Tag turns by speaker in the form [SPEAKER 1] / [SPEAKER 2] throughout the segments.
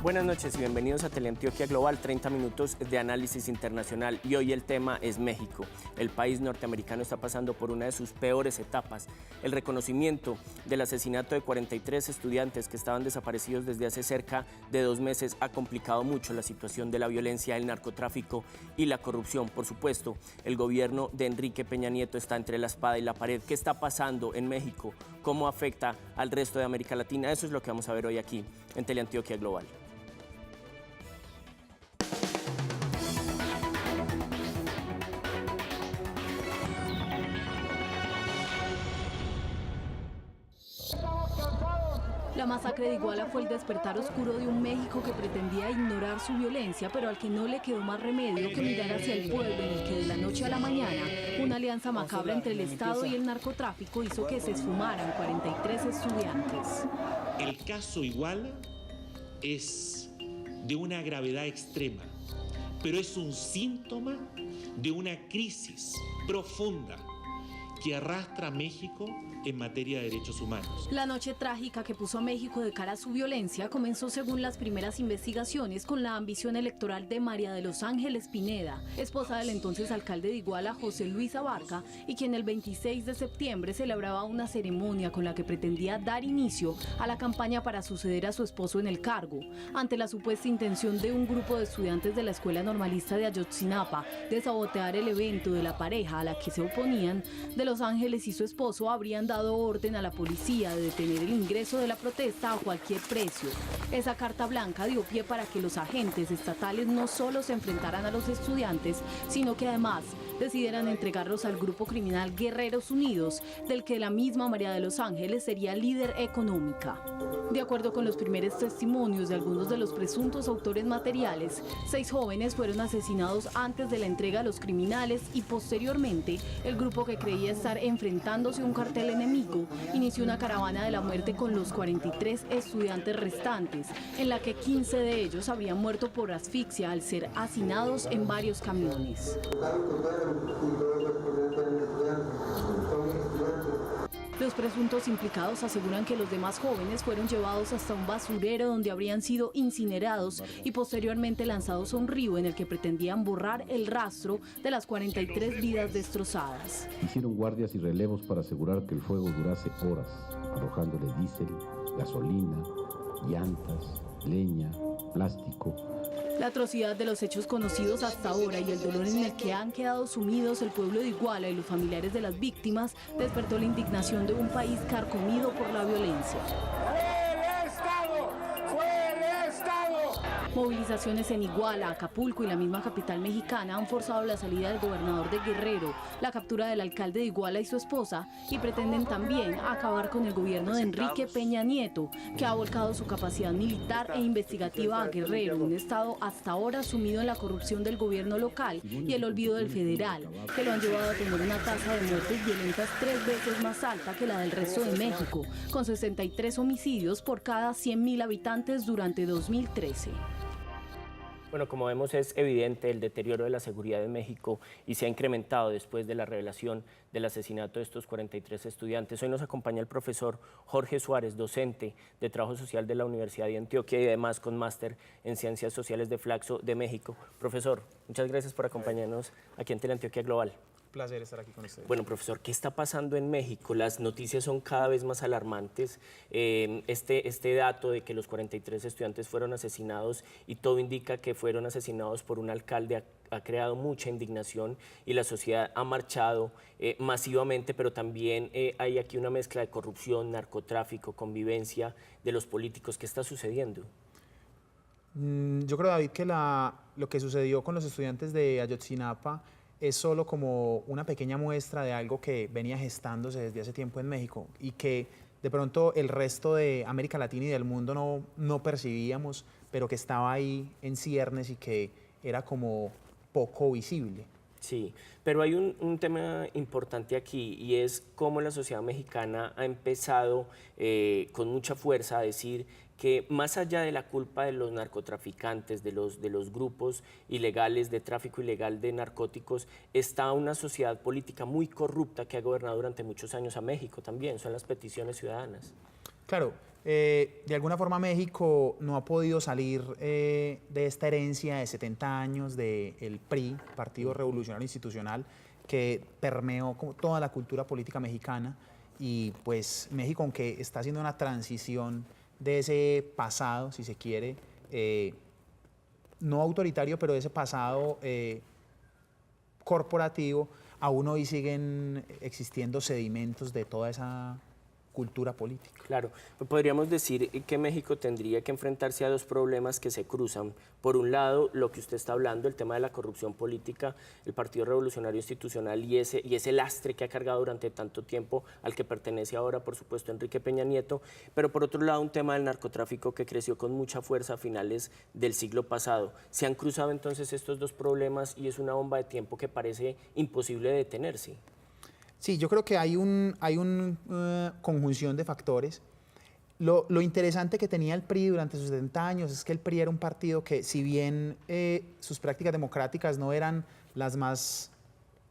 [SPEAKER 1] Buenas noches y bienvenidos a Teleantioquia Global, 30 minutos de análisis internacional. Y hoy el tema es México. El país norteamericano está pasando por una de sus peores etapas. El reconocimiento del asesinato de 43 estudiantes que estaban desaparecidos desde hace cerca de 2 meses ha complicado mucho la situación de la violencia, el narcotráfico y la corrupción. Por supuesto, el gobierno de Enrique Peña Nieto está entre la espada y la pared. ¿Qué está pasando en México? ¿Cómo afecta al resto de América Latina? Eso es lo que vamos a ver hoy aquí en Teleantioquia Global.
[SPEAKER 2] La masacre de Iguala fue el despertar oscuro de un México que pretendía ignorar su violencia, pero al que no le quedó más remedio que mirar hacia el pueblo, en el que de la noche a la mañana una alianza macabra entre el Estado y el narcotráfico hizo que se esfumaran 43 estudiantes.
[SPEAKER 3] El caso Iguala es de una gravedad extrema, pero es un síntoma de una crisis profunda que arrastra a México en materia de derechos humanos.
[SPEAKER 2] La noche trágica que puso a México de cara a su violencia comenzó, según las primeras investigaciones, con la ambición electoral de María de los Ángeles Pineda, esposa del entonces alcalde de Iguala, José Luis Abarca, y quien el 26 de septiembre celebraba una ceremonia con la que pretendía dar inicio a la campaña para suceder a su esposo en el cargo, ante la supuesta intención de un grupo de estudiantes de la Escuela Normalista de Ayotzinapa de sabotear el evento de la pareja a la que se oponían. De Los Ángeles y su esposo habrían dado orden a la policía de detener el ingreso de la protesta a cualquier precio. Esa carta blanca dio pie para que los agentes estatales no solo se enfrentaran a los estudiantes, sino que además decidieran entregarlos al grupo criminal Guerreros Unidos, del que la misma María de los Ángeles sería líder económica. De acuerdo con los primeros testimonios de algunos de los presuntos autores materiales, 6 jóvenes fueron asesinados antes de la entrega a los criminales y posteriormente el grupo, que creía estar enfrentándose a un cartel enemigo, inició una caravana de la muerte con los 43 estudiantes restantes, en la que 15 de ellos habrían muerto por asfixia al ser hacinados en varios camiones. Los presuntos implicados aseguran que los demás jóvenes fueron llevados hasta un basurero donde habrían sido incinerados y posteriormente lanzados a un río en el que pretendían borrar el rastro de las 43 vidas destrozadas.
[SPEAKER 4] Hicieron guardias y relevos para asegurar que el fuego durase horas, arrojándole diésel, gasolina, llantas, leña, plástico.
[SPEAKER 2] La atrocidad de los hechos conocidos hasta ahora y el dolor en el que han quedado sumidos el pueblo de Iguala y los familiares de las víctimas despertó la indignación de un país carcomido por la violencia. Movilizaciones en Iguala, Acapulco y la misma capital mexicana han forzado la salida del gobernador de Guerrero, la captura del alcalde de Iguala y su esposa, y pretenden también acabar con el gobierno de Enrique Peña Nieto, que ha volcado su capacidad militar e investigativa a Guerrero, un estado hasta ahora sumido en la corrupción del gobierno local y el olvido del federal, que lo han llevado a tener una tasa de muertes violentas 3 veces más alta que la del resto de México, con 63 homicidios por cada 100.000 habitantes durante 2013.
[SPEAKER 1] Bueno, como vemos, es evidente el deterioro de la seguridad en México y se ha incrementado después de la revelación del asesinato de estos 43 estudiantes. Hoy nos acompaña el profesor Jorge Suárez, docente de Trabajo Social de la Universidad de Antioquia y además con máster en Ciencias Sociales de Flaxo de México. Profesor, muchas gracias por acompañarnos aquí en Teleantioquia Global.
[SPEAKER 5] Placer estar aquí con ustedes.
[SPEAKER 1] Bueno, profesor, ¿qué está pasando en México? Las noticias son cada vez más alarmantes. Este dato de que los 43 estudiantes fueron asesinados y todo indica que fueron asesinados por un alcalde ha creado mucha indignación y la sociedad ha marchado masivamente, pero también hay aquí una mezcla de corrupción, narcotráfico, convivencia de los políticos. ¿Qué está sucediendo?
[SPEAKER 5] Yo creo, David, que lo que sucedió con los estudiantes de Ayotzinapa es solo como una pequeña muestra de algo que venía gestándose desde hace tiempo en México y que de pronto el resto de América Latina y del mundo no percibíamos, pero que estaba ahí en ciernes y que era como poco visible.
[SPEAKER 1] Sí, pero hay un tema importante aquí y es cómo la sociedad mexicana ha empezado con mucha fuerza a decir que más allá de la culpa de los narcotraficantes, de los grupos ilegales de tráfico ilegal de narcóticos, está una sociedad política muy corrupta que ha gobernado durante muchos años a México también, son las peticiones ciudadanas.
[SPEAKER 5] Claro, de alguna forma México no ha podido salir de esta herencia de 70 años del PRI, Partido Revolucionario Institucional, que permeó como toda la cultura política mexicana. Y pues México, aunque está haciendo una transición de ese pasado, si se quiere, no autoritario, pero de ese pasado corporativo, aún hoy siguen existiendo sedimentos de toda esa cultura política.
[SPEAKER 1] Claro, podríamos decir que México tendría que enfrentarse a dos problemas que se cruzan. Por un lado, lo que usted está hablando, el tema de la corrupción política, el Partido Revolucionario Institucional y ese lastre que ha cargado durante tanto tiempo, al que pertenece ahora, por supuesto, Enrique Peña Nieto, pero por otro lado, un tema del narcotráfico que creció con mucha fuerza a finales del siglo pasado. Se han cruzado entonces estos dos problemas y es una bomba de tiempo que parece imposible de detenerse.
[SPEAKER 5] Sí, yo creo que hay una conjunción de factores. Lo interesante que tenía el PRI durante sus 70 años es que el PRI era un partido que, si bien sus prácticas democráticas no eran las más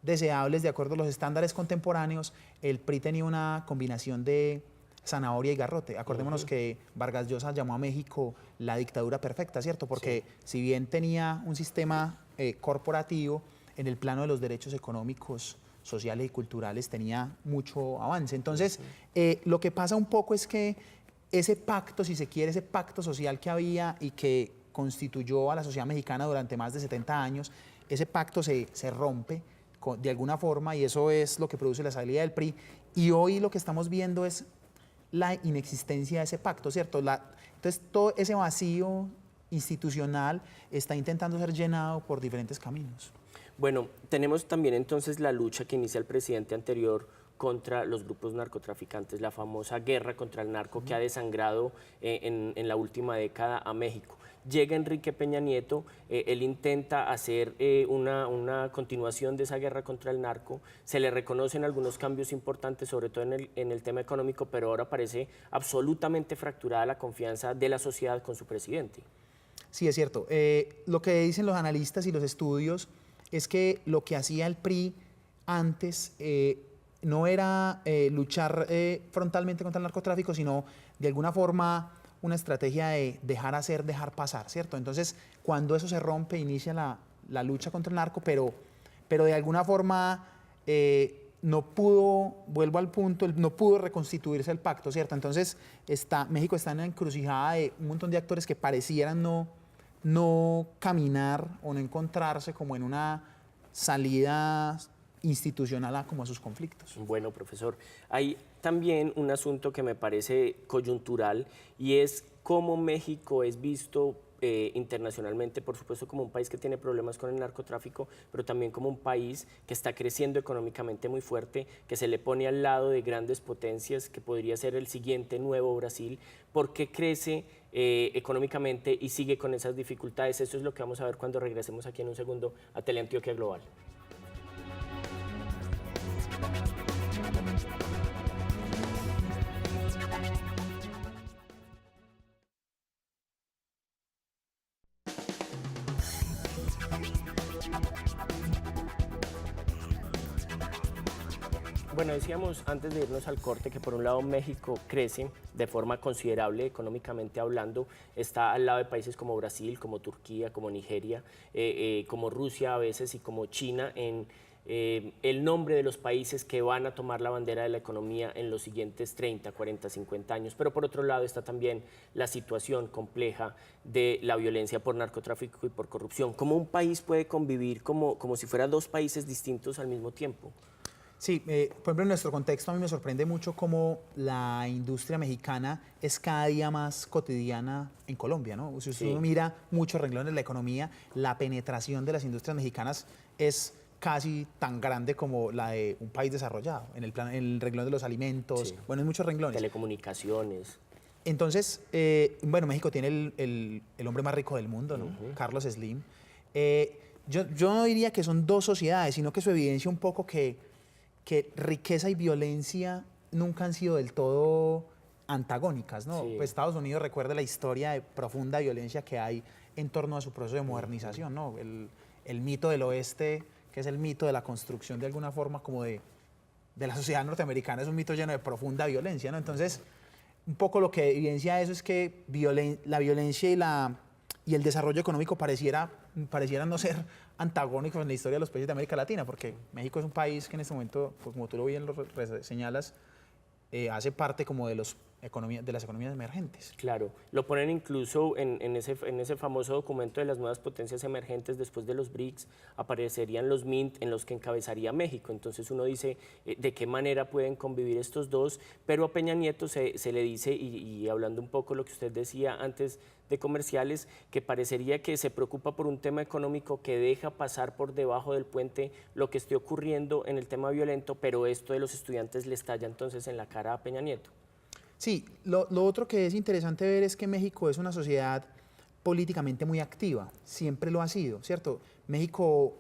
[SPEAKER 5] deseables de acuerdo a los estándares contemporáneos, el PRI tenía una combinación de zanahoria y garrote. Acordémonos que Vargas Llosa llamó a México la dictadura perfecta, ¿cierto? Porque si bien tenía un sistema corporativo, en el plano de los derechos económicos, sociales y culturales tenía mucho avance. Entonces, lo que pasa un poco es que ese pacto, si se quiere, ese pacto social que había y que constituyó a la sociedad mexicana durante más de 70 años, ese pacto se rompe de alguna forma y eso es lo que produce la salida del PRI. Y hoy lo que estamos viendo es la inexistencia de ese pacto, ¿cierto? Entonces, todo ese vacío institucional está intentando ser llenado por diferentes caminos.
[SPEAKER 1] Bueno, tenemos también entonces la lucha que inicia el presidente anterior contra los grupos narcotraficantes, la famosa guerra contra el narco que ha desangrado en la última década a México. Llega Enrique Peña Nieto, él intenta hacer una continuación de esa guerra contra el narco, se le reconocen algunos cambios importantes, sobre todo en el tema económico, pero ahora parece absolutamente fracturada la confianza de la sociedad con su presidente.
[SPEAKER 5] Sí, es cierto. Lo que dicen los analistas y los estudios es que lo que hacía el PRI antes no era luchar frontalmente contra el narcotráfico, sino de alguna forma una estrategia de dejar hacer, dejar pasar, ¿cierto? Entonces, cuando eso se rompe, inicia la lucha contra el narco, pero de alguna forma no pudo, vuelvo al punto, no pudo reconstituirse el pacto, ¿cierto? Entonces, México está en la encrucijada de un montón de actores que parecieran no caminar o no encontrarse como en una salida institucional como a sus conflictos.
[SPEAKER 1] Bueno, profesor, hay también un asunto que me parece coyuntural y es cómo México es visto internacionalmente, por supuesto como un país que tiene problemas con el narcotráfico, pero también como un país que está creciendo económicamente muy fuerte, que se le pone al lado de grandes potencias, que podría ser el siguiente nuevo Brasil. ¿Por qué crece económicamente y sigue con esas dificultades? Eso es lo que vamos a ver cuando regresemos aquí en un segundo a Teleantioquia Global. Bueno, decíamos antes de irnos al corte que por un lado México crece de forma considerable económicamente hablando, está al lado de países como Brasil, como Turquía, como Nigeria, como Rusia a veces y como China en el nombre de los países que van a tomar la bandera de la economía en los siguientes 30, 40, 50 años. Pero por otro lado está también la situación compleja de la violencia por narcotráfico y por corrupción. ¿Cómo un país puede convivir como si fueran dos países distintos al mismo tiempo?
[SPEAKER 5] Sí, por ejemplo, en nuestro contexto a mí me sorprende mucho cómo la industria mexicana es cada día más cotidiana en Colombia, ¿no? Si usted mira muchos renglones de la economía, la penetración de las industrias mexicanas es casi tan grande como la de un país desarrollado, en el renglón de los alimentos, bueno, en muchos renglones.
[SPEAKER 1] Telecomunicaciones.
[SPEAKER 5] Entonces, bueno, México tiene el hombre más rico del mundo, ¿no? Carlos Slim. Yo no diría que son dos sociedades, sino que eso evidencia un poco que riqueza y violencia nunca han sido del todo antagónicas, ¿no?
[SPEAKER 1] Sí.
[SPEAKER 5] Pues Estados Unidos recuerda la historia de profunda violencia que hay en torno a su proceso de modernización, ¿no? El mito del oeste, que es el mito de la construcción de alguna forma como de la sociedad norteamericana, es un mito lleno de profunda violencia, ¿no? Entonces, un poco lo que evidencia eso es que la violencia y el desarrollo económico parecieran no ser antagónicos en la historia de los países de América Latina, porque México es un país que en este momento, pues como tú lo bien señalas, hace parte como de las economías emergentes.
[SPEAKER 1] Claro, lo ponen incluso en ese famoso documento de las nuevas potencias emergentes. Después de los BRICS aparecerían los MINT, en los que encabezaría México. Entonces uno dice de qué manera pueden convivir estos dos, pero a Peña Nieto se le dice, y hablando un poco lo que usted decía antes de comerciales, que parecería que se preocupa por un tema económico que deja pasar por debajo del puente lo que esté ocurriendo en el tema violento, pero esto de los estudiantes le estalla entonces en la cara a Peña Nieto.
[SPEAKER 5] Sí, lo otro que es interesante ver es que México es una sociedad políticamente muy activa, siempre lo ha sido, ¿cierto? México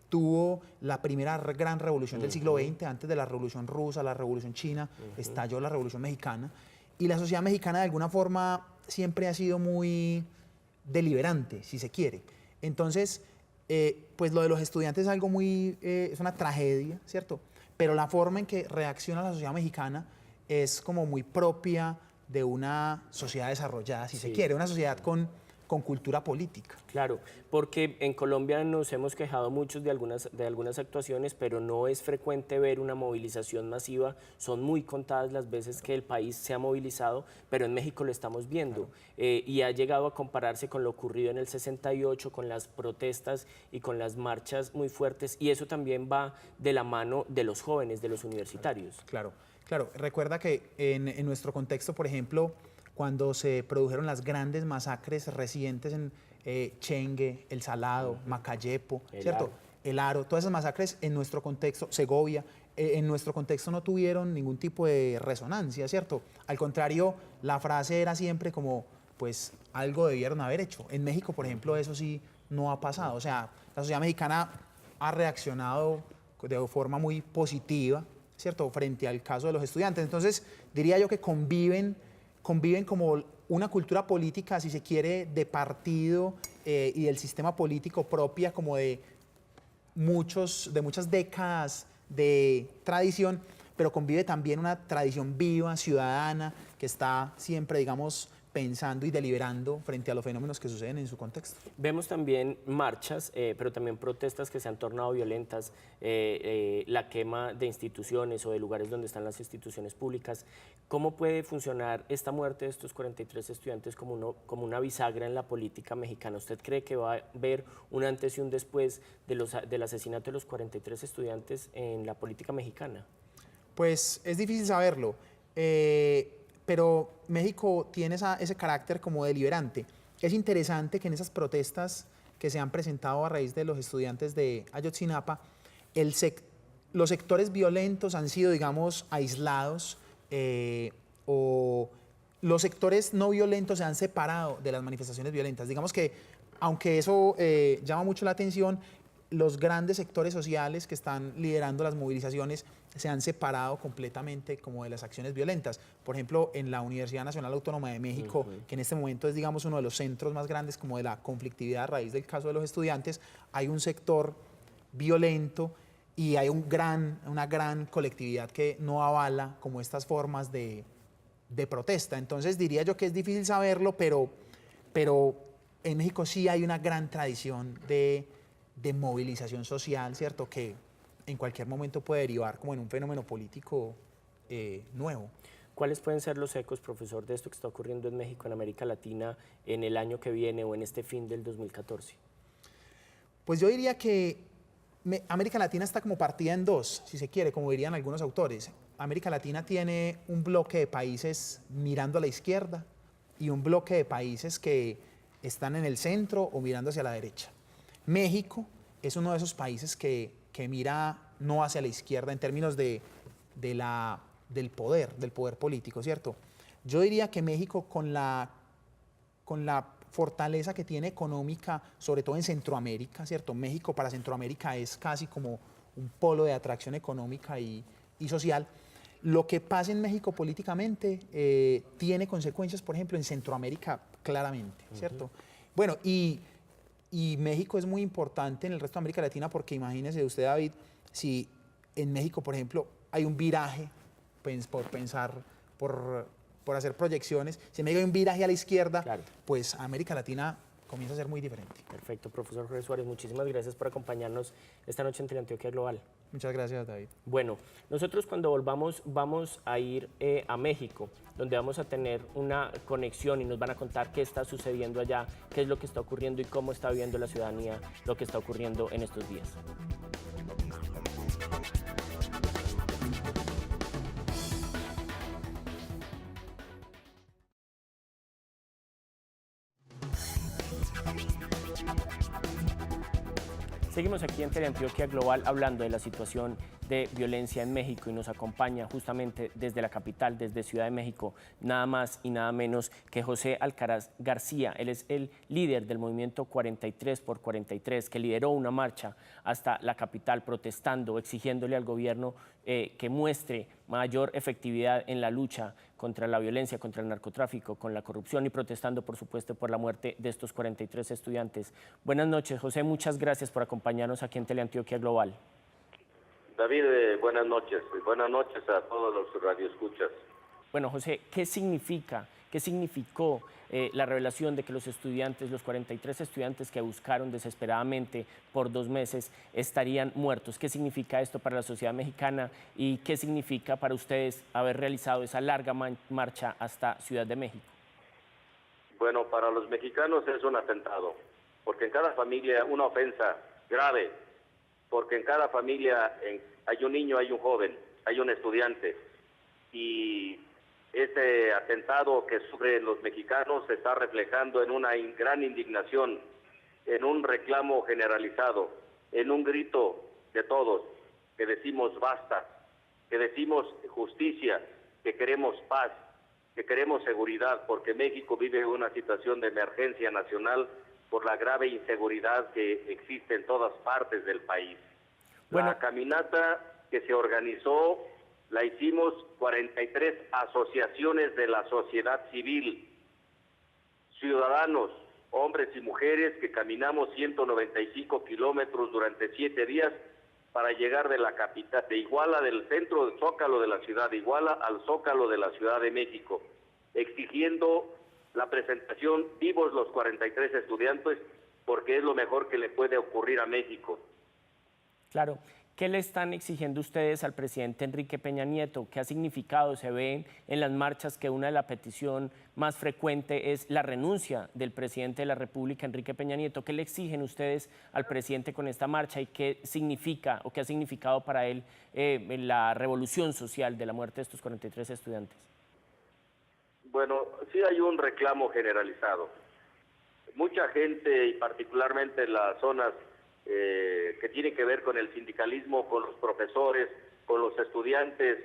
[SPEAKER 5] tuvo la primera gran revolución del siglo XX, antes de la revolución rusa, la revolución china, estalló la revolución mexicana, y la sociedad mexicana de alguna forma siempre ha sido muy deliberante, si se quiere. Entonces, pues lo de los estudiantes es algo es una tragedia, ¿cierto? Pero la forma en que reacciona la sociedad mexicana es como muy propia de una sociedad desarrollada, si se quiere, una sociedad con cultura política.
[SPEAKER 1] Claro, porque en Colombia nos hemos quejado muchos de algunas actuaciones, pero no es frecuente ver una movilización masiva. Son muy contadas las veces que el país se ha movilizado, pero en México lo estamos viendo. Y ha llegado a compararse con lo ocurrido en el 68, con las protestas y con las marchas muy fuertes, y eso también va de la mano de los jóvenes, de los universitarios.
[SPEAKER 5] Claro. Recuerda que en nuestro contexto, por ejemplo, cuando se produjeron las grandes masacres recientes en Chengue, El Salado, Macayepo, ¿cierto? El Aro, todas esas masacres en nuestro contexto, Segovia, en nuestro contexto no tuvieron ningún tipo de resonancia, ¿cierto? Al contrario, la frase era siempre como, pues, algo debieron haber hecho. En México, por ejemplo, eso sí no ha pasado. O sea, la sociedad mexicana ha reaccionado de forma muy positiva, ¿cierto?, frente al caso de los estudiantes. Entonces, diría yo que conviven como una cultura política, si se quiere, de partido y del sistema político propia como de muchas décadas de tradición, pero convive también una tradición viva, ciudadana, que está siempre, digamos, pensando y deliberando frente a los fenómenos que suceden en su contexto.
[SPEAKER 1] Vemos también marchas, pero también protestas que se han tornado violentas, la quema de instituciones o de lugares donde están las instituciones públicas. ¿Cómo puede funcionar esta muerte de estos 43 estudiantes como una bisagra en la política mexicana? ¿Usted cree que va a haber un antes y un después del asesinato de los 43 estudiantes en la política mexicana?
[SPEAKER 5] Pues es difícil saberlo. Pero México tiene ese carácter como deliberante. Es interesante que en esas protestas que se han presentado a raíz de los estudiantes de Ayotzinapa, los sectores violentos han sido, digamos, aislados, o los sectores no violentos se han separado de las manifestaciones violentas. Digamos que, aunque eso llama mucho la atención, los grandes sectores sociales que están liderando las movilizaciones se han separado completamente como de las acciones violentas. Por ejemplo, en la Universidad Nacional Autónoma de México, que en este momento es, digamos, uno de los centros más grandes como de la conflictividad a raíz del caso de los estudiantes, hay un sector violento y hay una gran colectividad que no avala como estas formas de protesta. Entonces diría yo que es difícil saberlo, pero en México sí hay una gran tradición de movilización social, ¿cierto?, que en cualquier momento puede derivar como en un fenómeno político nuevo.
[SPEAKER 1] ¿Cuáles pueden ser los ecos, profesor, de esto que está ocurriendo en México, en América Latina, en el año que viene o en este fin del 2014?
[SPEAKER 5] Pues yo diría que América Latina está como partida en dos, si se quiere, como dirían algunos autores. América Latina tiene un bloque de países mirando a la izquierda y un bloque de países que están en el centro o mirando hacia la derecha. México es uno de esos países que mira no hacia la izquierda en términos del poder político, ¿cierto? Yo diría que México con fortaleza que tiene económica, sobre todo en Centroamérica, ¿cierto? México para Centroamérica es casi como un polo de atracción económica y social. Lo que pasa en México políticamente tiene consecuencias, por ejemplo, en Centroamérica claramente, ¿cierto? Bueno, y México es muy importante en el resto de América Latina porque imagínese usted, David, si en México, por ejemplo, hay un viraje por hacer proyecciones, si en México hay un viraje a la izquierda,
[SPEAKER 1] claro,
[SPEAKER 5] pues América Latina comienza a ser muy diferente.
[SPEAKER 1] Perfecto, profesor Jorge Suárez, muchísimas gracias por acompañarnos esta noche en Teleantioquia Global.
[SPEAKER 5] Muchas gracias, David.
[SPEAKER 1] Bueno, nosotros cuando volvamos vamos a ir a México, donde vamos a tener una conexión y nos van a contar qué está sucediendo allá, qué es lo que está ocurriendo y cómo está viviendo la ciudadanía lo que está ocurriendo en estos días. Seguimos aquí en Teleantioquia Global hablando de la situación de violencia en México y nos acompaña justamente desde la capital, desde Ciudad de México, nada más y nada menos que José Alcaraz García. Él es el líder del movimiento 43 por 43 que lideró una marcha hasta la capital protestando, exigiéndole al gobierno que muestre mayor efectividad en la lucha contra la violencia, contra el narcotráfico, con la corrupción y protestando, por supuesto, por la muerte de estos 43 estudiantes. Buenas noches, José, muchas gracias por acompañarnos aquí en Teleantioquia Global.
[SPEAKER 6] David, buenas noches a todos los radioescuchas.
[SPEAKER 1] Bueno, José, ¿qué significó la revelación de que los estudiantes, los 43 estudiantes que buscaron desesperadamente por 2 meses, estarían muertos? ¿Qué significa esto para la sociedad mexicana y qué significa para ustedes haber realizado esa larga marcha hasta Ciudad de México?
[SPEAKER 6] Bueno, para los mexicanos es un atentado, porque en cada familia una ofensa grave, porque en cada familia hay un niño, hay un joven, hay un estudiante, y este atentado que sufren los mexicanos se está reflejando en una gran indignación, en un reclamo generalizado, en un grito de todos, que decimos basta, que decimos justicia, que queremos paz, que queremos seguridad, porque México vive una situación de emergencia nacional por la grave inseguridad que existe en todas partes del país. Bueno, la caminata que se organizó la hicimos 43 asociaciones de la sociedad civil, ciudadanos, hombres y mujeres que caminamos 195 kilómetros durante 7 días para llegar de la capital, de Iguala, del centro del Zócalo de la ciudad de Iguala al Zócalo de la Ciudad de México, exigiendo la presentación vivos los 43 estudiantes, porque es lo mejor que le puede ocurrir a México.
[SPEAKER 1] Claro. ¿Qué le están exigiendo ustedes al presidente Enrique Peña Nieto? ¿Qué ha significado? Se ve en las marchas que una de las peticiones más frecuentes es la renuncia del presidente de la República, Enrique Peña Nieto. ¿Qué le exigen ustedes al presidente con esta marcha y qué significa o qué ha significado para él la revolución social de la muerte de estos 43 estudiantes?
[SPEAKER 6] Bueno, sí hay un reclamo generalizado. Mucha gente, y particularmente en las zonas que tiene que ver con el sindicalismo, con los profesores, con los estudiantes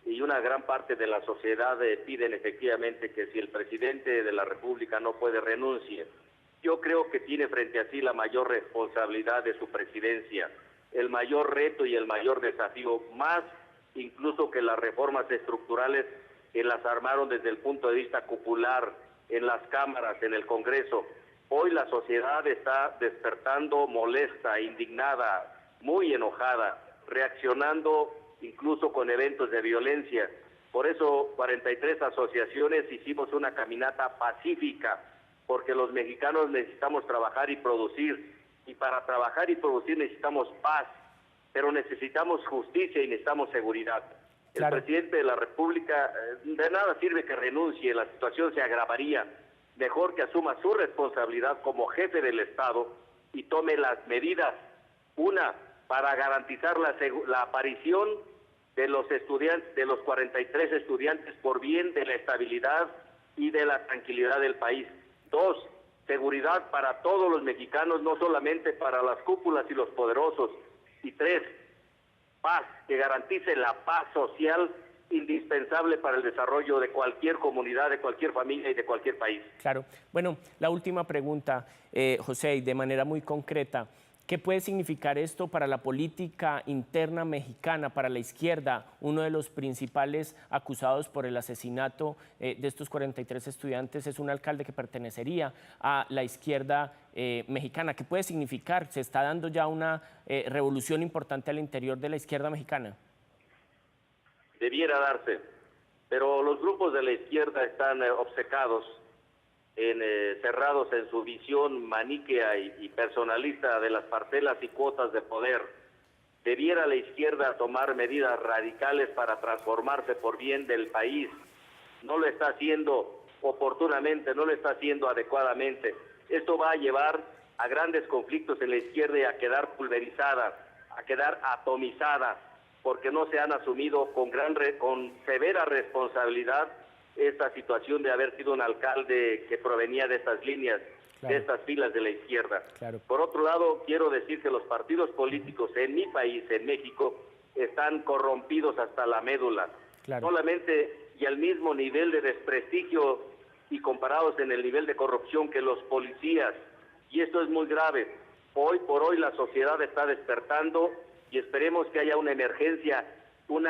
[SPEAKER 6] y una gran parte de la sociedad piden efectivamente que si el presidente de la República no puede, renuncie. Yo creo que tiene frente a sí la mayor responsabilidad de su presidencia, el mayor reto y el mayor desafío, más incluso que las reformas estructurales que las armaron desde el punto de vista popular en las cámaras, en el Congreso. Hoy la sociedad está despertando molesta, indignada, muy enojada, reaccionando incluso con eventos de violencia. Por eso 43 asociaciones hicimos una caminata pacífica, porque los mexicanos necesitamos trabajar y producir, y para trabajar y producir necesitamos paz, pero necesitamos justicia y necesitamos seguridad. Claro. El presidente de la República, de nada sirve que renuncie, la situación se agravaría. Mejor que asuma su responsabilidad como jefe del Estado y tome las medidas, una, para garantizar la aparición de los estudiantes, de los 43 estudiantes por bien de la estabilidad y de la tranquilidad del país. 2, seguridad para todos los mexicanos, no solamente para las cúpulas y los poderosos. Y 3, paz, que garantice la paz social indispensable para el desarrollo de cualquier comunidad, de cualquier familia y de cualquier país.
[SPEAKER 1] Claro. Bueno, la última pregunta, José, y de manera muy concreta, ¿qué puede significar esto para la política interna mexicana, para la izquierda, uno de los principales acusados por el asesinato de estos 43 estudiantes es un alcalde que pertenecería a la izquierda mexicana? ¿Qué puede significar? ¿Se está dando ya una revolución importante al interior de la izquierda mexicana?
[SPEAKER 6] Debiera darse, pero los grupos de la izquierda están obcecados, cerrados en su visión maniquea y personalista de las parcelas y cuotas de poder. Debiera la izquierda tomar medidas radicales para transformarse por bien del país. No lo está haciendo oportunamente, no lo está haciendo adecuadamente. Esto va a llevar a grandes conflictos en la izquierda y a quedar pulverizada, a quedar atomizada, porque no se han asumido con severa responsabilidad esta situación de haber sido un alcalde que provenía de estas líneas, claro, de estas filas de la izquierda. Claro. Por otro lado, quiero decir que los partidos políticos en mi país, en México, están corrompidos hasta la médula. Claro. Solamente y al mismo nivel de desprestigio y comparados en el nivel de corrupción que los policías. Y esto es muy grave. Hoy por hoy la sociedad está despertando y esperemos que haya una emergencia, un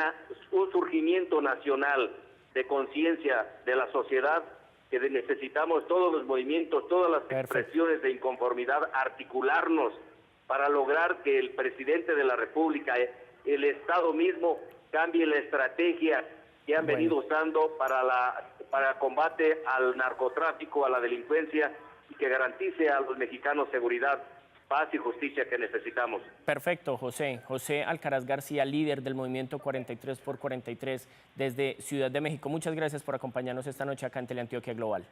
[SPEAKER 6] surgimiento nacional de conciencia de la sociedad, que necesitamos todos los movimientos, todas las expresiones de inconformidad, articularnos para lograr que el presidente de la República, el Estado mismo, cambie la estrategia que han venido usando para combate al narcotráfico, a la delincuencia, y que garantice a los mexicanos seguridad, paz y justicia que necesitamos.
[SPEAKER 1] Perfecto, José. José Alcaraz García, líder del movimiento 43x43 desde Ciudad de México. Muchas gracias por acompañarnos esta noche acá en Teleantioquia Global.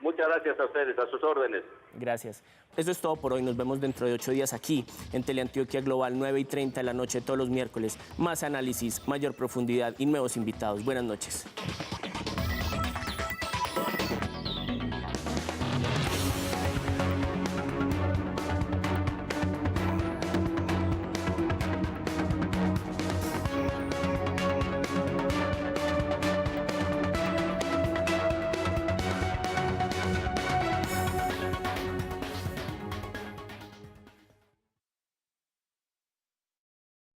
[SPEAKER 6] Muchas gracias a ustedes, a sus órdenes.
[SPEAKER 1] Gracias. Eso es todo por hoy. Nos vemos dentro de 8 días aquí en Teleantioquia Global, 9:30 de la noche todos los miércoles. Más análisis, mayor profundidad y nuevos invitados. Buenas noches.